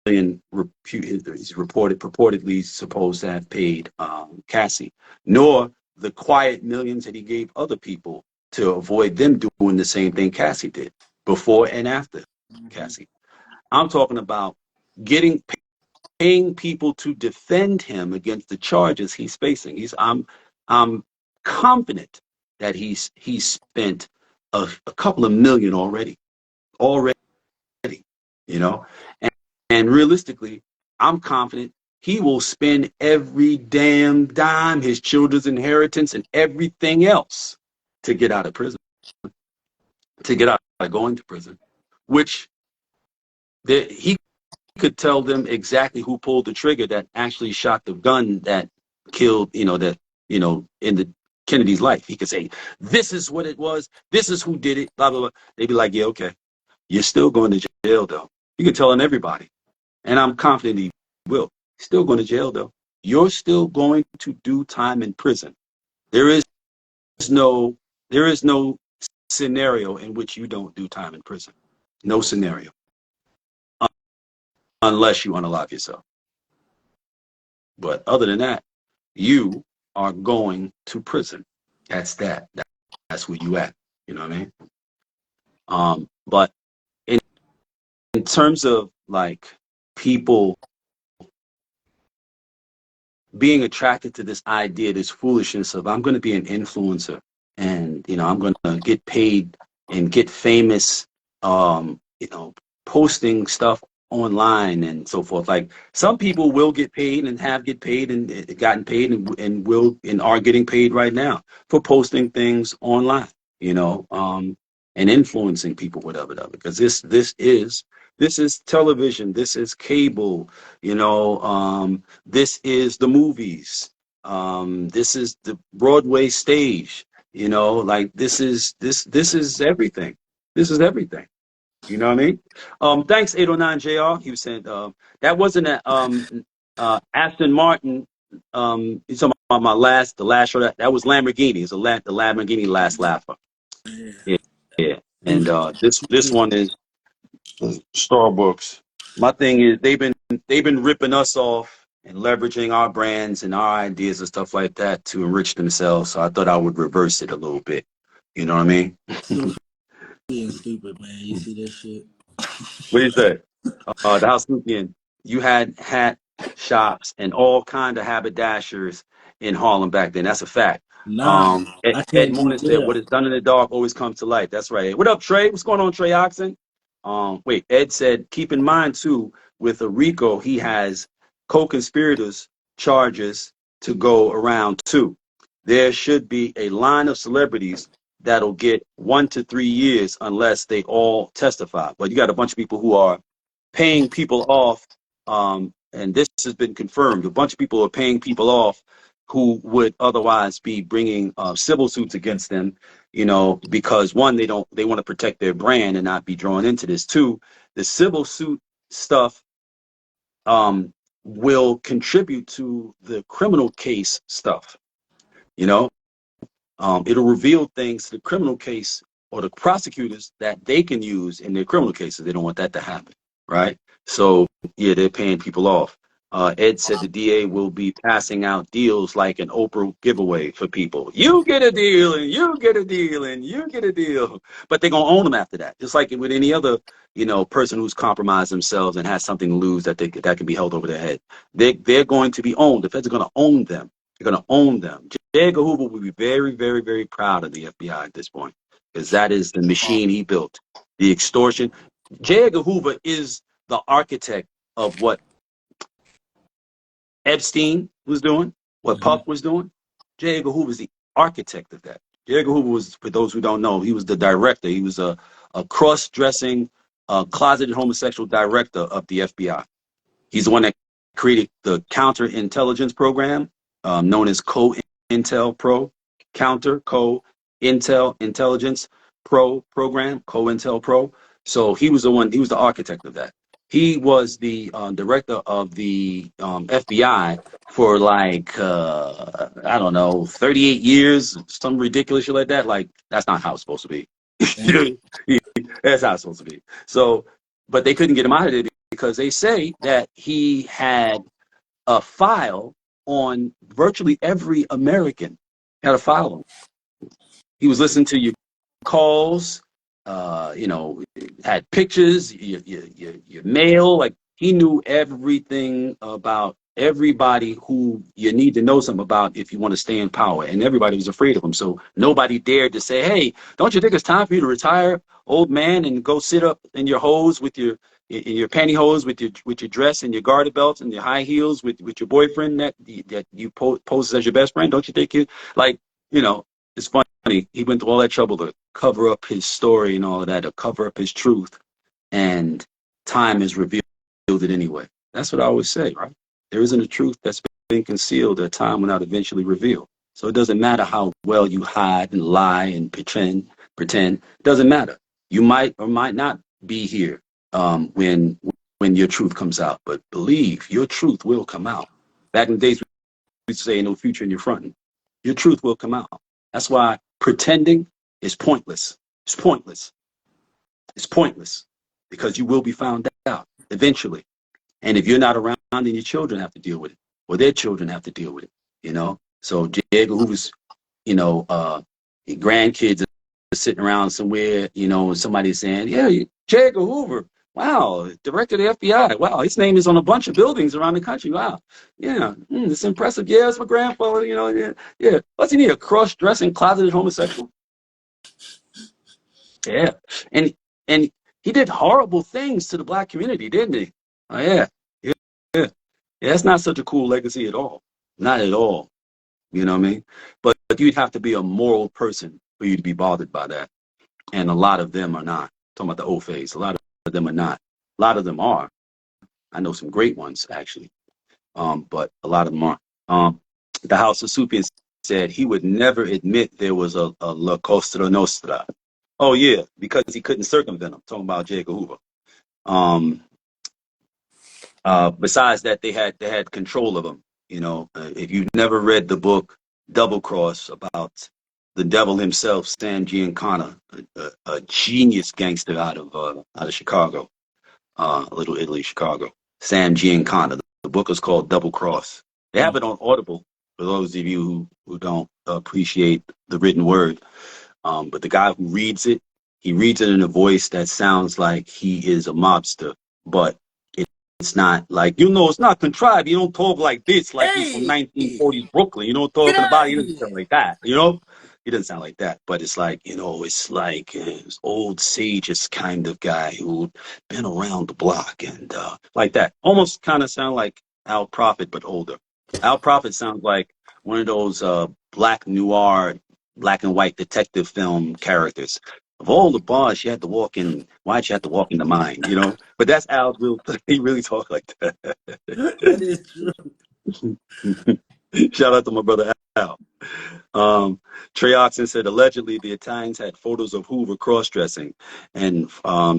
he's purportedly supposed to have paid Cassie, nor the quiet millions that he gave other people to avoid them doing the same thing Cassie did before and after Cassie. I'm talking about getting paying people to defend him against the charges he's facing. I'm confident that he's spent a couple of million already, you know, and realistically, I'm confident he will spend every damn dime, his children's inheritance, and everything else to get out of prison, to get out of going to prison, which he could tell them exactly who pulled the trigger that actually shot the gun that killed, in the Kennedy's life. He could say, this is what it was. This is who did it, blah, blah, blah. They'd be like, yeah, okay. You're still going to jail, though. You can tell on everybody. And I'm confident he will. Still going to jail, though. You're still going to do time in prison. There is no scenario in which you don't do time in prison. No scenario. Unless you unalive yourself. But other than that, you are going to prison. That's that. That's where you at. You know what I mean? But in terms of like people being attracted to this idea, this foolishness of I'm going to be an influencer, and I'm going to get paid and get famous, posting stuff online and so forth. Like, some people will get paid and have get paid and gotten paid and will and are getting paid right now for posting things online, and influencing people, whatever, because this is television, this is cable, this is the movies, this is the Broadway stage, like this is everything. This is everything. You know what I mean? Thanks, 809 JR. He was saying that wasn't a Aston Martin. He's talking about the last show. That was Lamborghini. It's the Lamborghini Last Laugher. Yeah, yeah. And this one is Starbucks. My thing is they've been ripping us off and leveraging our brands and our ideas and stuff like that to enrich themselves. So I thought I would reverse it a little bit. You know what I mean? Still being stupid, man. You see this shit? What do you say? The house weekend, you had hat shops and all kind of haberdashers in Harlem back then. That's a fact. Nah, I Ed can't be Morning said, there. "What is done in the dark always comes to light." That's right. What up, Trey? What's going on, Trey Oxen? Wait, Ed said, keep in mind too, with a RICO, he has co-conspirators charges to go around too. There should be a line of celebrities that'll get 1 to 3 years unless they all testify. But you got a bunch of people who are paying people off, and this has been confirmed. A bunch of people are paying people off who would otherwise be bringing civil suits against them, because one, they want to protect their brand and not be drawn into this. Two, the civil suit stuff will contribute to the criminal case stuff. You know, it'll reveal things to the criminal case or the prosecutors that they can use in their criminal cases. They don't want that to happen, right? So yeah, they're paying people off. Ed said the DA will be passing out deals like an Oprah giveaway for people. You get a deal, and you get a deal, and you get a deal. But they're gonna own them after that, just like with any other, person who's compromised themselves and has something to lose that can be held over their head. They're going to be owned. The feds are going to own them. They're going to own them. J. Edgar Hoover will be very, very, very proud of the FBI at this point, because that is the machine he built. The extortion. J. Edgar Hoover is the architect of what Epstein was doing, what Hmm. Puff was doing. J. Edgar Hoover is the architect of that. J. Edgar Hoover was, for those who don't know, he was the director. He was a cross-dressing, closeted homosexual director of the FBI. He's the one that created the counterintelligence program, known as Co-Intel Pro, Co-Intel Intelligence Pro program, Co-Intel Pro. So he was the architect of that. He was the director of the FBI for like, I don't know, 38 years, some ridiculous shit like that. Like, that's not how it's supposed to be. That's how it's supposed to be. So, but they couldn't get him out of there because they say that he had a file on virtually every American. He had a file on. He was listening to your calls, had pictures, your mail. Like, he knew everything about everybody who you need to know something about if you want to stay in power. And everybody was afraid of him. So nobody dared to say, hey, don't you think it's time for you to retire, old man, and go sit up in your hose with your pantyhose, with your dress and your garter belts and your high heels with your boyfriend that you poses as your best friend? Don't you think you know, it's funny. He went through all that trouble to cover up his story and all of that, to cover up his truth, and time has revealed it anyway. That's what I always say, right? There isn't a truth that's been concealed that time will not eventually reveal. So it doesn't matter how well you hide and lie and pretend. It doesn't matter. You might or might not be here when your truth comes out, but believe your truth will come out. Back in the days, we used to say, no future in your front. Your truth will come out. That's why pretending is pointless. It's pointless. It's pointless because you will be found out eventually. And if you're not around, then your children have to deal with it, or their children have to deal with it. So J. Edgar Hoover's, grandkids are sitting around somewhere, and somebody's saying, yeah, J. Edgar Hoover, wow, director of the FBI. Wow, his name is on a bunch of buildings around the country. Wow. Yeah, it's impressive. Yeah, it's my grandfather, yeah, yeah. Wasn't he a cross-dressing, closeted homosexual? Yeah. And and he did horrible things to the black community, didn't he? Oh, yeah. Yeah. Yeah. Yeah, that's not such a cool legacy at all. Not at all. You know what I mean? But you'd have to be a moral person for you to be bothered by that. And a lot of them are not. Talking about the old phase, a lot of them are not. A lot of them are. I know some great ones, actually. But a lot of them aren't. The House of Supians said he would never admit there was a La Costa Nostra. Oh, yeah, because he couldn't circumvent them. Talking about J. Edgar Hoover. Besides that, they had control of him. If you've never read the book Double Cross about the devil himself, Sam Giancana, a genius gangster out of Chicago, Little Italy, Chicago. Sam Giancana. The book is called Double Cross. They have it on Audible for those of you who don't appreciate the written word. But the guy who reads it, he reads it in a voice that sounds like he is a mobster, but It's not like, you know, it's not contrived. You don't talk like this, like he's from Hey, 1940s Brooklyn. You know, get talking out about, of he doesn't here. sound like that, you know? He doesn't sound like that. But it's like, you know, it's like this old sages kind of guy who'd been around the block and like that. Almost kind of sound like Al Prophet, but older. Al Prophet sounds like one of those black noir, black and white detective film characters. Of all the bars you had to walk in, why'd you have to walk in the mine, you know? But that's Al's real, he really talk like that. That is true. Shout out to my brother Al. Trey Oxen said allegedly the Italians had photos of Hoover cross-dressing, and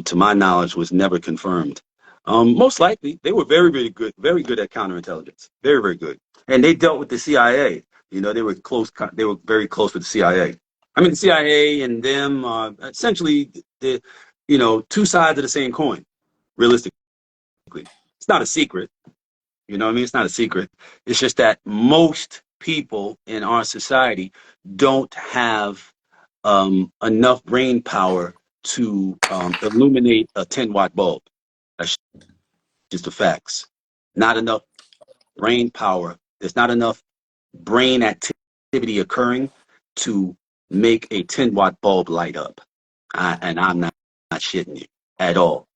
to my knowledge, was never confirmed. Most likely, they were very good at counterintelligence, very, very good, and they dealt with the CIA. You know, they were close. They were very close with the CIA. I mean, the CIA and them essentially, the you know, two sides of the same coin. Realistically, it's not a secret. You know what I mean? It's not a secret. It's just that most people in our society don't have enough brain power to illuminate a 10-watt bulb. That's just the facts. Not enough brain power. There's not enough brain activity occurring to make a 10-watt bulb light up. And I'm not shitting you at all.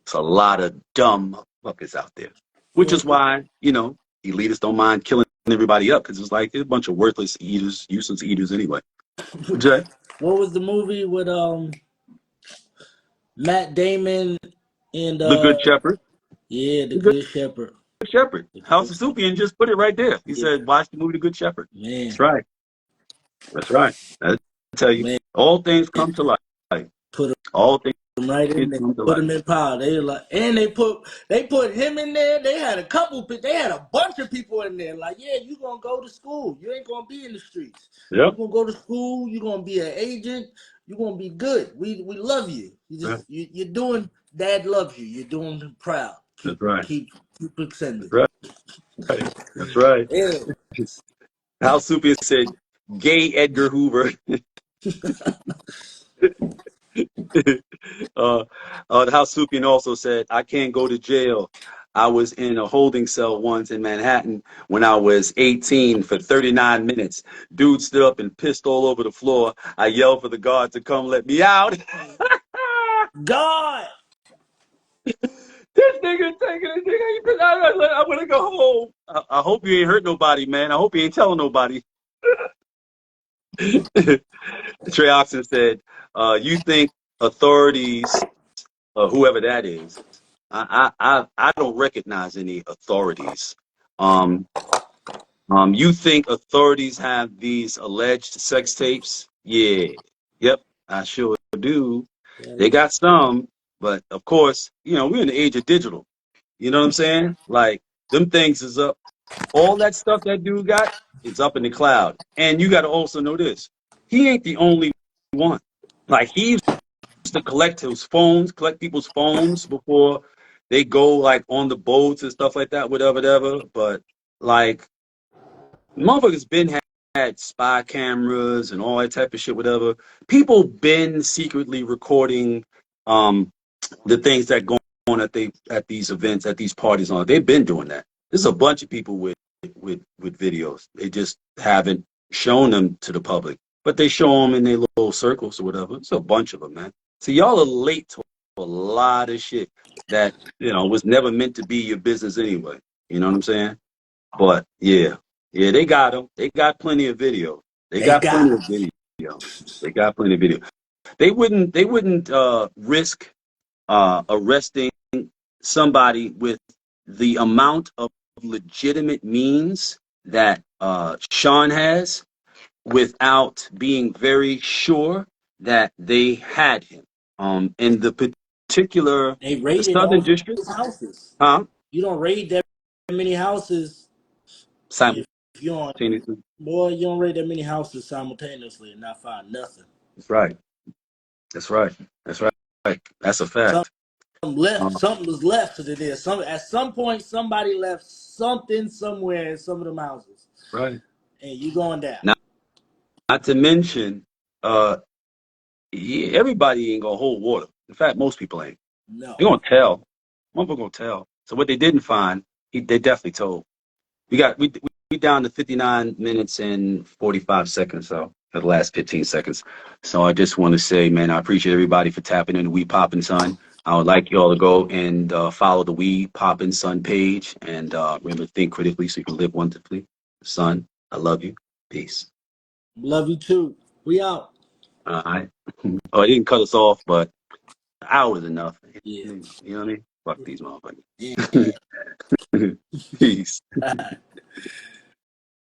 It's a lot of dumb fuckers out there, which What is why, you know, elitists don't mind killing everybody up because it's like they're a bunch of worthless eaters, useless eaters anyway. Jay, what was the movie with Matt Damon and the Good Shepherd, yeah, The the Good Good Shepherd. Shepherd. The House Good of Shepherd. Supian just put it right there. He Yeah, said, watch the movie The Good Shepherd. man, That's right. That's right. I tell you, man, all things come to light. put All things him right in there. come to Put light. him in power. They were like, and they put him in there. They had they had a bunch of people in there. Like, yeah, you gonna go to school. You ain't gonna be in the streets. You Yep. gonna go to school. You gonna be an agent. You gonna be good. We love you. Yeah, You're doing. Dad loves you. You're doing him proud. that's right. Keep That's extending. right. That's right. Yeah. House Supian said, gay Edgar Hoover. The House Supian also said, I can't go to jail. I was in a holding cell once in Manhattan when I was 18 for 39 minutes. Dude stood up and pissed all over the floor. I yelled for the guard to come let me out. God. This nigga taking a nigga. I want to go home. I hope you ain't hurt nobody, man. I hope you ain't telling nobody. Trey Oxen said, you think authorities, whoever that is, I don't recognize any authorities. Um, you think authorities have these alleged sex tapes? Yeah, yep, I sure do. They got some, but of course, you know, we're in the age of digital. You know what I'm saying? Like, them things is up. All that stuff that dude got is up in the cloud. And you got to also know this: he ain't the only one. Like, he to collect people's phones before they go like on the boats and stuff like that, whatever, whatever. But like, motherfuckers had spy cameras and all that type of shit, whatever. People been secretly recording the things that go on at these events, at these parties. On they've been doing that. There's a bunch of people with videos. They just haven't shown them to the public, but they show them in their little circles or whatever. It's a bunch of them, man. So y'all are late to a lot of shit that, you know, was never meant to be your business anyway. You know what I'm saying? But yeah, yeah, they got them. They got plenty of video. They They got plenty got of video. They got plenty of video. They wouldn't risk arresting somebody with the amount of legitimate means that Sean has without being very sure that they had him. In the particular, they the raided Southern all District, his houses. huh? You don't raid that many houses if you don't. Simultaneously. Boy, you don't raid that many houses simultaneously and not find nothing. That's right. That's right. That's right. That's a fact. Something left. Um, Something was left to the Some at some point somebody left something somewhere in some of them houses, right. and you going down. Not to mention, uh, everybody ain't gonna hold water. In fact, most people ain't. No, They're gonna tell. Motherfucker gonna tell. So what they didn't find, they definitely told. We down to 59 minutes and 45 seconds, so for the last 15 seconds. So I just want to say, man, I appreciate everybody for tapping into We Poppin' Son. I would like you all to go and follow the We Poppin' Son page, and remember to think critically so you can live wonderfully. Son, I love you. Peace. Love you too. We out. All right. Oh, it didn't cut us off, but an hour is enough. Yeah. You know what I mean? Fuck these motherfuckers. Yeah. Peace.